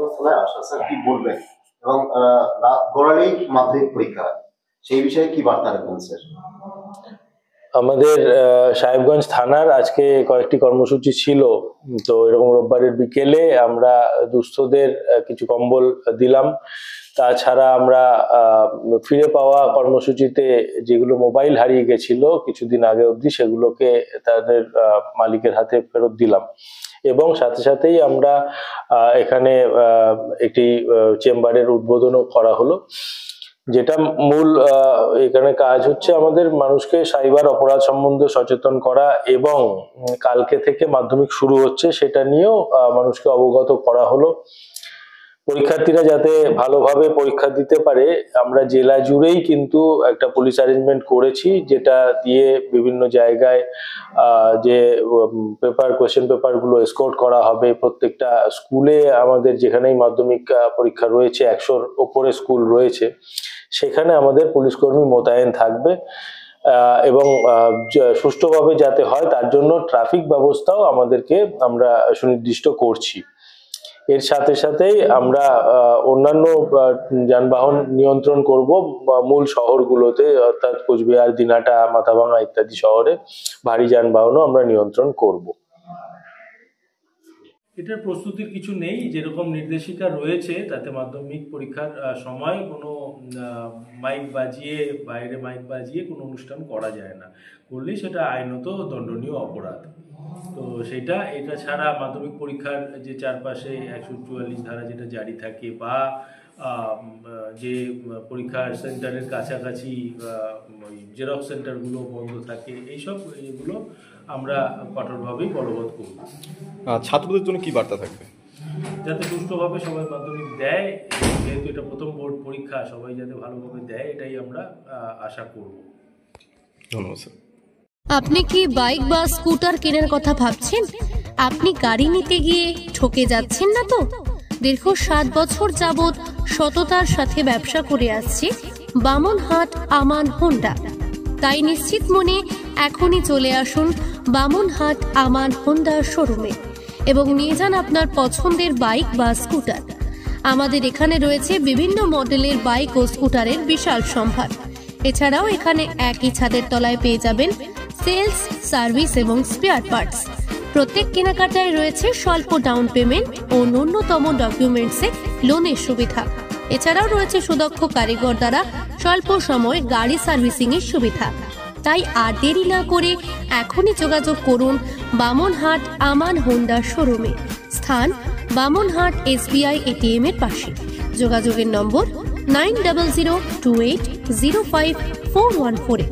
সাহেবগঞ্জ থানায় আসা, স্যার কি বলবেন? এবং গড়ালেই মাধ্যমিক পরীক্ষা, সেই বিষয়ে কি বার্তা রাখবেন স্যার? আমাদের সাহেবগঞ্জ থানার আজকে কয়েকটি কর্মসূচি ছিল। তো এরকম রোববারের বিকেলে আমরা দুস্থদের কিছু কম্বল দিলাম। তাছাড়া আমরা ফিরে পাওয়া কর্মসূচিতে যেগুলো মোবাইল হারিয়ে গেছিল কিছুদিন আগে অবধি, সেগুলোকে তাদের মালিকের হাতে ফেরত দিলাম। এবং সাথে সাথেই আমরা এখানে একটি চেম্বারের উদ্বোধনও করা হলো। যেটা মূল এখানে কাজ হচ্ছে আমাদের মানুষকে সাইবার অপরাধ সম্বন্ধে সচেতন করা, এবং কালকে থেকে মাধ্যমিক শুরু হচ্ছে সেটা নিয়েও মানুষকে অবগত করা হলো। পরীক্ষার্থীরা যাতে ভালোভাবে পরীক্ষা দিতে পারে, আমরা জেলা জুড়েই কিন্তু একটা পুলিশ অ্যারেঞ্জমেন্ট করেছি, যেটা দিয়ে বিভিন্ন জায়গায় যে কোয়েশ্চেন পেপার গুলো এসকর্ট করা হবে। প্রত্যেকটা স্কুলে আমাদের যেখানেই মাধ্যমিক পরীক্ষা রয়েছে, 100-র ওপরে স্কুল রয়েছে, সেখানে আমাদের পুলিশ কর্মী মোতায়েন থাকবে। এবং সুষ্ঠুভাবে যাতে হয় তার জন্য ট্রাফিক ব্যবস্থাও আমরা সুনির্দিষ্ট করছি। এর সাথে সাথেই আমরা অন্যান্য যানবাহন নিয়ন্ত্রণ করব মূল শহরগুলোতে, অর্থাৎ কোচবিহার, দিনাটা, মাথাভাঙা ইত্যাদি শহরে ভারী যানবাহনও আমরা নিয়ন্ত্রণ করব। এটার প্রস্তুতির কিছু নেই, যেরকম নির্দেশিকা রয়েছে তাতে মাধ্যমিক পরীক্ষার সময় কোনো মাইক বাজিয়ে, বাইরে মাইক বাজিয়ে কোনো অনুষ্ঠান করা যায় না। করলেই সেটা আইনত দণ্ডনীয় অপরাধ। তো এটা ছাড়া মাধ্যমিক পরীক্ষার যে চারপাশে 144 ধারা যেটা জারি থাকে, বা যে পরীক্ষার সেন্টারের কাছাকাছি ওই জেরক্স সেন্টারগুলো বন্ধ থাকে, এগুলো আমরা কঠোরভাবেই বলবৎ করব। ছাত্রদের জন্য কি বার্তা থাকবে? যাতে সুষ্ঠুভাবে সবাই মাধ্যমিক দেয়, যেহেতু এটা প্রথম বোর্ড পরীক্ষা, সবাই যাতে ভালোভাবে দেয়, এটাই আমরা আশা করব। ধন্যবাদ স্যার। আপনি কি বাইক বা স্কুটার কেনার কথা ভাবছেন? আপনি গাড়ি নিতে গিয়ে ঠকে যাচ্ছেন না তো? দীর্ঘ 7 বছর যাবৎ সততার সাথে ব্যবসা করে আসছে বামনহাট আমান হোন্ডা। তাই নিশ্চিত মনে এখনই চলে আসুন বামনহাট আমান হোন্ডা শোরুমে এবং নিয়ে যান আপনার পছন্দের বাইক বা স্কুটার। আমাদের এখানে রয়েছে বিভিন্ন মডেলের বাইক ও স্কুটারের বিশাল সম্ভার। এছাড়াও এখানে একই ছাদের তলায় পেয়ে যাবেন সেলস, সার্ভিস এবং স্পেয়ার পার্টস। প্রত্যেক কেনাকাটায় রয়েছে স্বল্প ডাউন পেমেন্ট ও ন্যূনতম ডকুমেন্টসে লোনের সুবিধা। এছাড়াও রয়েছে সুদক্ষ কারিগর দ্বারা স্বল্প সময় গাড়ি সার্ভিসিং এর সুবিধা। তাই আর দেরি না করে এখনই যোগাযোগ করুন বামনহাট আমান হোন্ডা শোরুমে। স্থান বামনহাট SBI ATM এর পাশে। যোগাযোগের নম্বর 9002805414।